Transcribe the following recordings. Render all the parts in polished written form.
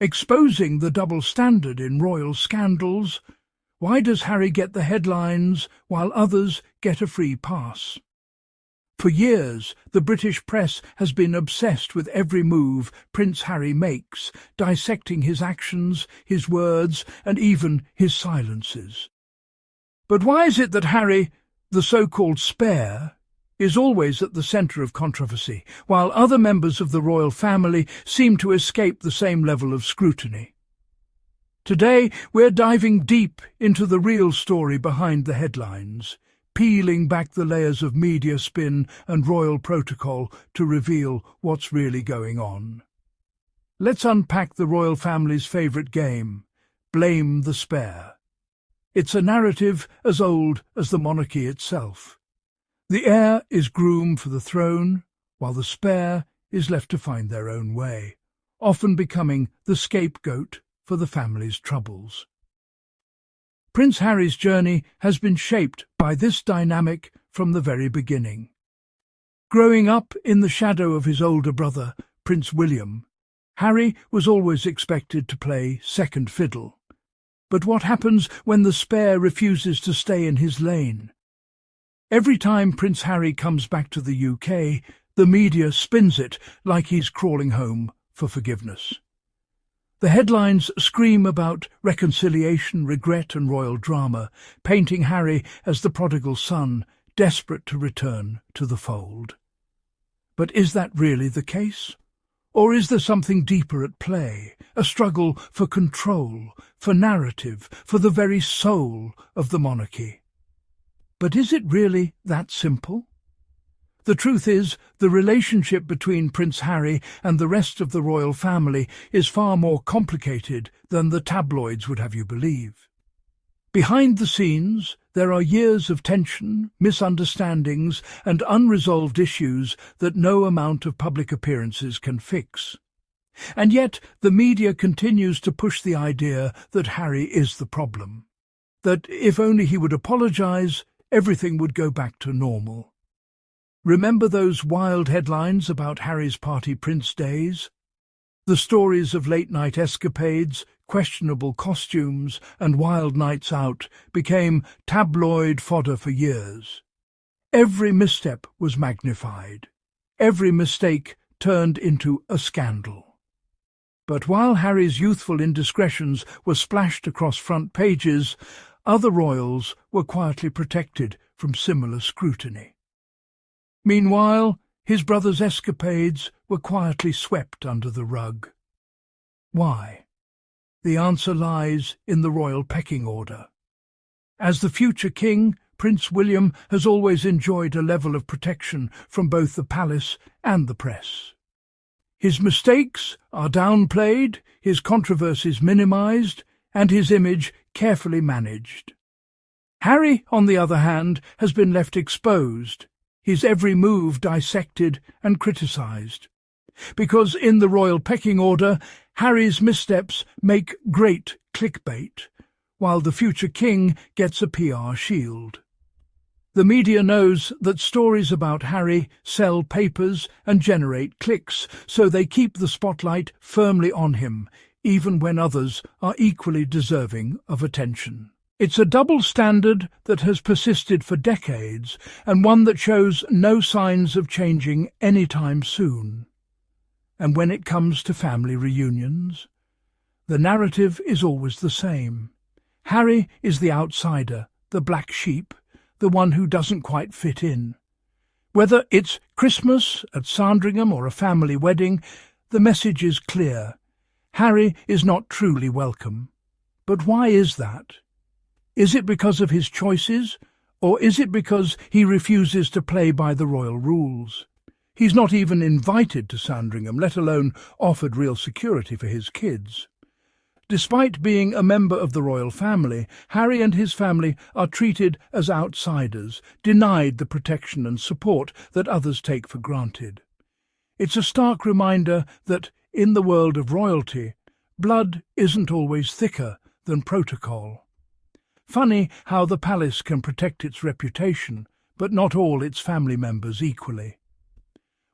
Exposing the double standard in royal scandals. Why does Harry get the headlines while others get a free pass? For years, the British press has been obsessed with every move Prince Harry makes, dissecting his actions, his words, and even his silences. But why is it that Harry, the so-called spare, is always at the centre of controversy, while other members of the royal family seem to escape the same level of scrutiny? Today, we're diving deep into the real story behind the headlines, peeling back the layers of media spin and royal protocol to reveal what's really going on. Let's unpack the royal family's favourite game, Blame the Spare. It's a narrative as old as the monarchy itself. The heir is groomed for the throne, while the spare is left to find their own way, often becoming the scapegoat for the family's troubles. Prince Harry's journey has been shaped by this dynamic from the very beginning. Growing up in the shadow of his older brother, Prince William, Harry was always expected to play second fiddle. But what happens when the spare refuses to stay in his lane? Every time Prince Harry comes back to the UK, the media spins it like he's crawling home for forgiveness. The headlines scream about reconciliation, regret and royal drama, painting Harry as the prodigal son, desperate to return to the fold. But is that really the case? Or is there something deeper at play, a struggle for control, for narrative, for the very soul of the monarchy? But is it really that simple? The truth is, the relationship between Prince Harry and the rest of the royal family is far more complicated than the tabloids would have you believe. Behind the scenes, there are years of tension, misunderstandings, and unresolved issues that no amount of public appearances can fix. And yet, the media continues to push the idea that Harry is the problem, that if only he would apologise, everything would go back to normal. Remember those wild headlines about Harry's party prince days? The stories of late-night escapades, questionable costumes, and wild nights out became tabloid fodder for years. Every misstep was magnified. Every mistake turned into a scandal. But while Harry's youthful indiscretions were splashed across front pages, other royals were quietly protected from similar scrutiny. Meanwhile, his brother's escapades were quietly swept under the rug. Why? The answer lies in the royal pecking order. As the future king, Prince William has always enjoyed a level of protection from both the palace and the press. His mistakes are downplayed, his controversies minimised, and his image carefully managed. Harry, on the other hand, has been left exposed, his every move dissected and criticised. Because in the royal pecking order, Harry's missteps make great clickbait, while the future king gets a PR shield. The media knows that stories about Harry sell papers and generate clicks, so they keep the spotlight firmly on him, even when others are equally deserving of attention. It's a double standard that has persisted for decades, and one that shows no signs of changing anytime soon. And when it comes to family reunions, the narrative is always the same. Harry is the outsider, the black sheep, the one who doesn't quite fit in. Whether it's Christmas at Sandringham or a family wedding, the message is clear. Harry is not truly welcome. But why is that? Is it because of his choices, or is it because he refuses to play by the royal rules? He's not even invited to Sandringham, let alone offered real security for his kids. Despite being a member of the royal family, Harry and his family are treated as outsiders, denied the protection and support that others take for granted. It's a stark reminder that, in the world of royalty, blood isn't always thicker than protocol. Funny how the palace can protect its reputation, but not all its family members equally.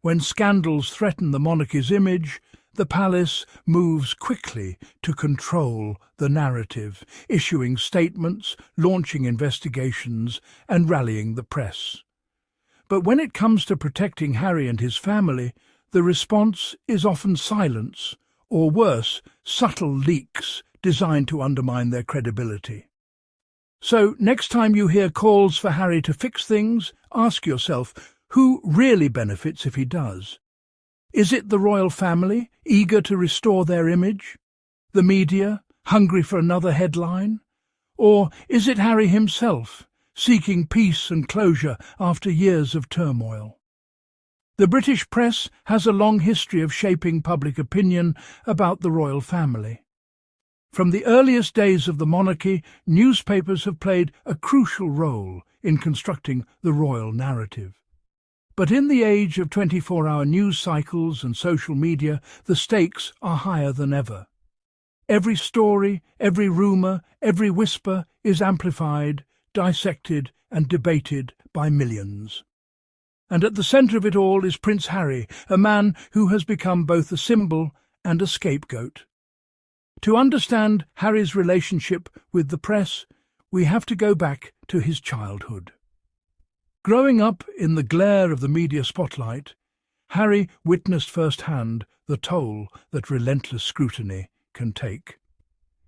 When scandals threaten the monarchy's image, the palace moves quickly to control the narrative, issuing statements, launching investigations, and rallying the press. But when it comes to protecting Harry and his family, the response is often silence, or worse, subtle leaks designed to undermine their credibility. So, next time you hear calls for Harry to fix things, ask yourself, who really benefits if he does? Is it the royal family, eager to restore their image? The media, hungry for another headline? Or is it Harry himself, seeking peace and closure after years of turmoil? The British press has a long history of shaping public opinion about the royal family. From the earliest days of the monarchy, newspapers have played a crucial role in constructing the royal narrative. But in the age of 24-hour news cycles and social media, the stakes are higher than ever. Every story, every rumour, every whisper is amplified, dissected and debated by millions. And at the centre of it all is Prince Harry, a man who has become both a symbol and a scapegoat. To understand Harry's relationship with the press, we have to go back to his childhood. Growing up in the glare of the media spotlight, Harry witnessed firsthand the toll that relentless scrutiny can take.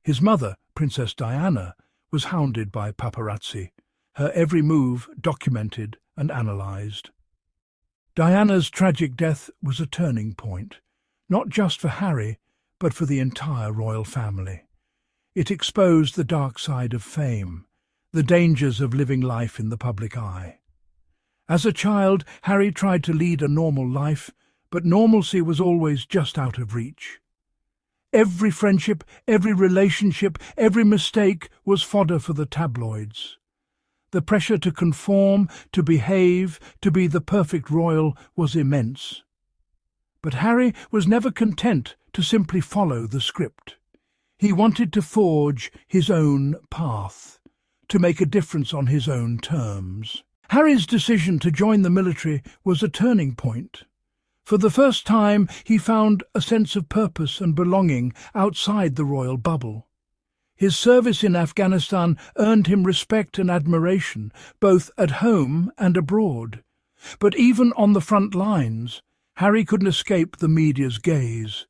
His mother, Princess Diana, was hounded by paparazzi, her every move documented and analysed. Diana's tragic death was a turning point, not just for Harry, but for the entire royal family. It exposed the dark side of fame, the dangers of living life in the public eye. As a child, Harry tried to lead a normal life, but normalcy was always just out of reach. Every friendship, every relationship, every mistake was fodder for the tabloids. The pressure to conform, to behave, to be the perfect royal was immense. But Harry was never content to simply follow the script. He wanted to forge his own path, to make a difference on his own terms. Harry's decision to join the military was a turning point. For the first time, he found a sense of purpose and belonging outside the royal bubble. His service in Afghanistan earned him respect and admiration, both at home and abroad. But even on the front lines, Harry couldn't escape the media's gaze.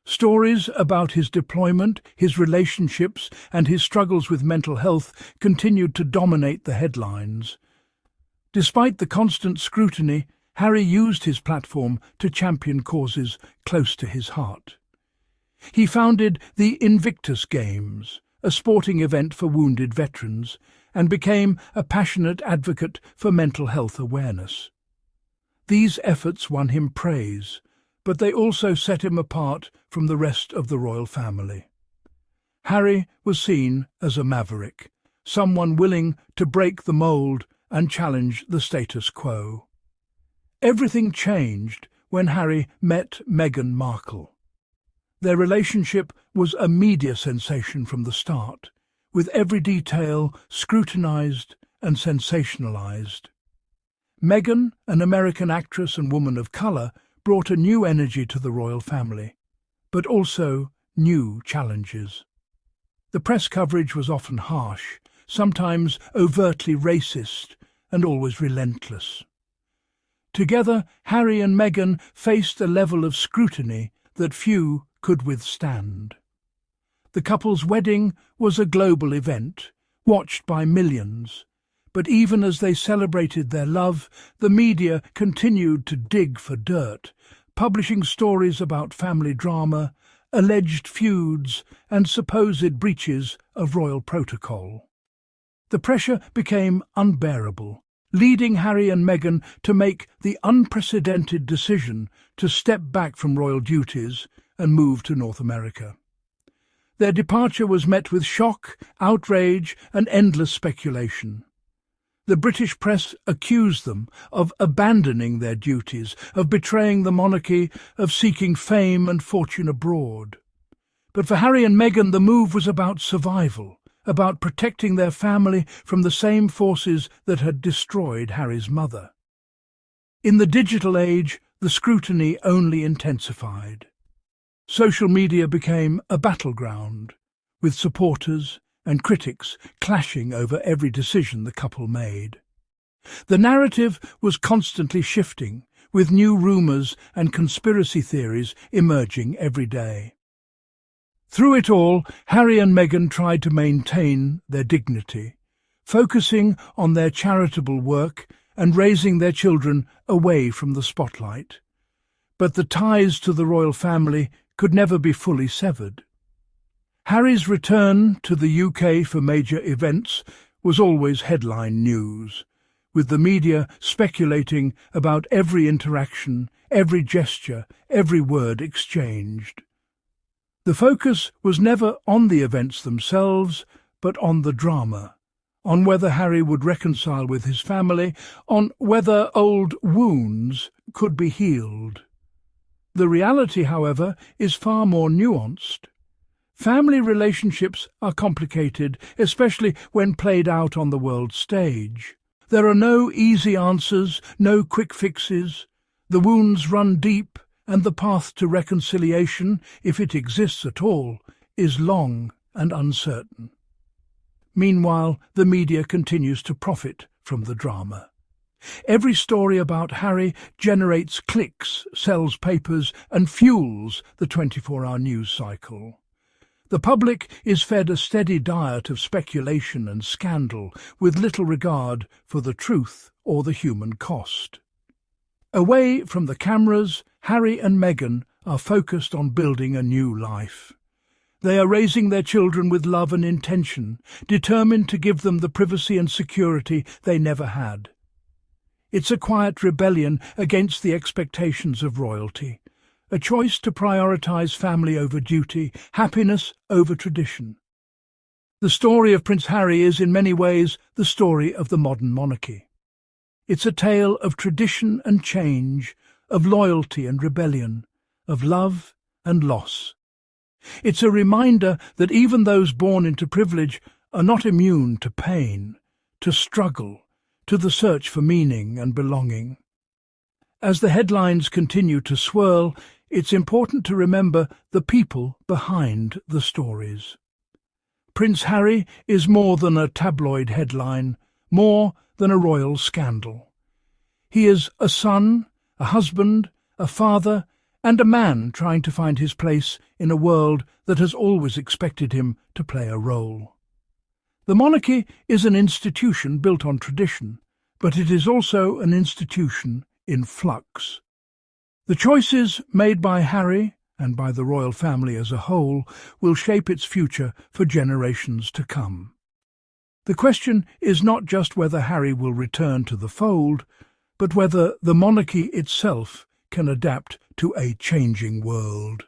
Stories about his deployment, his relationships, and his struggles with mental health continued to dominate the headlines. Despite the constant scrutiny, Harry used his platform to champion causes close to his heart. He founded the Invictus Games, a sporting event for wounded veterans, and became a passionate advocate for mental health awareness. These efforts won him praise, but they also set him apart from the rest of the royal family. Harry was seen as a maverick, someone willing to break the mould and challenge the status quo. Everything changed when Harry met Meghan Markle. Their relationship was a media sensation from the start, with every detail scrutinised and sensationalised. Meghan, an American actress and woman of colour, brought a new energy to the royal family, but also new challenges. The press coverage was often harsh, sometimes overtly racist, and always relentless. Together, Harry and Meghan faced a level of scrutiny that few could withstand. The couple's wedding was a global event, watched by millions, but even as they celebrated their love, the media continued to dig for dirt, publishing stories about family drama, alleged feuds, and supposed breaches of royal protocol. The pressure became unbearable, leading Harry and Meghan to make the unprecedented decision to step back from royal duties and move to North America. Their departure was met with shock, outrage, and endless speculation. The British press accused them of abandoning their duties, of betraying the monarchy, of seeking fame and fortune abroad. But for Harry and Meghan, the move was about survival, about protecting their family from the same forces that had destroyed Harry's mother. In the digital age, the scrutiny only intensified. Social media became a battleground, with supporters and critics clashing over every decision the couple made. The narrative was constantly shifting, with new rumours and conspiracy theories emerging every day. Through it all, Harry and Meghan tried to maintain their dignity, focusing on their charitable work and raising their children away from the spotlight. But the ties to the royal family could never be fully severed. Harry's return to the UK for major events was always headline news, with the media speculating about every interaction, every gesture, every word exchanged. The focus was never on the events themselves, but on the drama, on whether Harry would reconcile with his family, on whether old wounds could be healed. The reality, however, is far more nuanced. Family relationships are complicated, especially when played out on the world stage. There are no easy answers, no quick fixes. The wounds run deep, and the path to reconciliation, if it exists at all, is long and uncertain. Meanwhile, the media continues to profit from the drama. Every story about Harry generates clicks, sells papers, and fuels the 24-hour news cycle. The public is fed a steady diet of speculation and scandal, with little regard for the truth or the human cost. Away from the cameras, Harry and Meghan are focused on building a new life. They are raising their children with love and intention, determined to give them the privacy and security they never had. It's a quiet rebellion against the expectations of royalty, a choice to prioritise family over duty, happiness over tradition. The story of Prince Harry is in many ways the story of the modern monarchy. It's a tale of tradition and change, of loyalty and rebellion, of love and loss. It's a reminder that even those born into privilege are not immune to pain, to struggle, to the search for meaning and belonging. As the headlines continue to swirl, it's important to remember the people behind the stories. Prince Harry is more than a tabloid headline, more than a royal scandal. He is a son, a husband, a father, and a man trying to find his place in a world that has always expected him to play a role. The monarchy is an institution built on tradition, but it is also an institution in flux. The choices made by Harry, and by the royal family as a whole, will shape its future for generations to come. The question is not just whether Harry will return to the fold, but whether the monarchy itself can adapt to a changing world.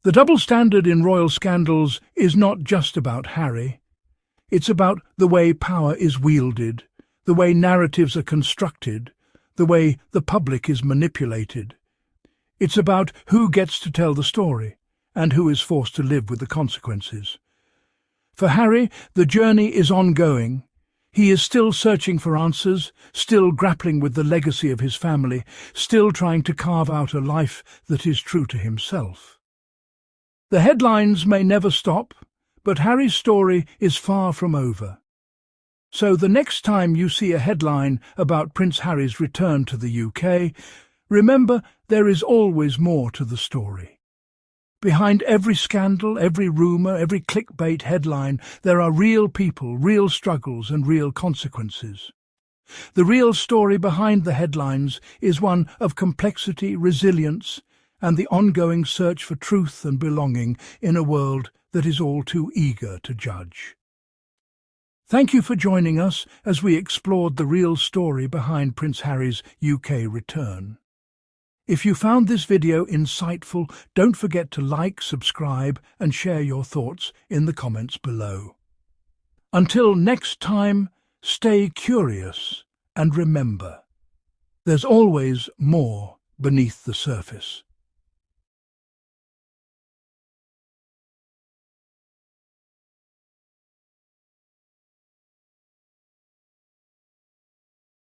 The double standard in royal scandals is not just about Harry. It's about the way power is wielded, the way narratives are constructed, the way the public is manipulated. It's about who gets to tell the story and who is forced to live with the consequences. For Harry, the journey is ongoing. He is still searching for answers, still grappling with the legacy of his family, still trying to carve out a life that is true to himself. The headlines may never stop, but Harry's story is far from over. So the next time you see a headline about Prince Harry's return to the UK, remember there is always more to the story. Behind every scandal, every rumour, every clickbait headline, there are real people, real struggles and real consequences. The real story behind the headlines is one of complexity, resilience, and the ongoing search for truth and belonging in a world that is all too eager to judge. Thank you for joining us as we explored the real story behind Prince Harry's UK return. If you found this video insightful, don't forget to like, subscribe, and share your thoughts in the comments below. Until next time, stay curious and remember, there's always more beneath the surface.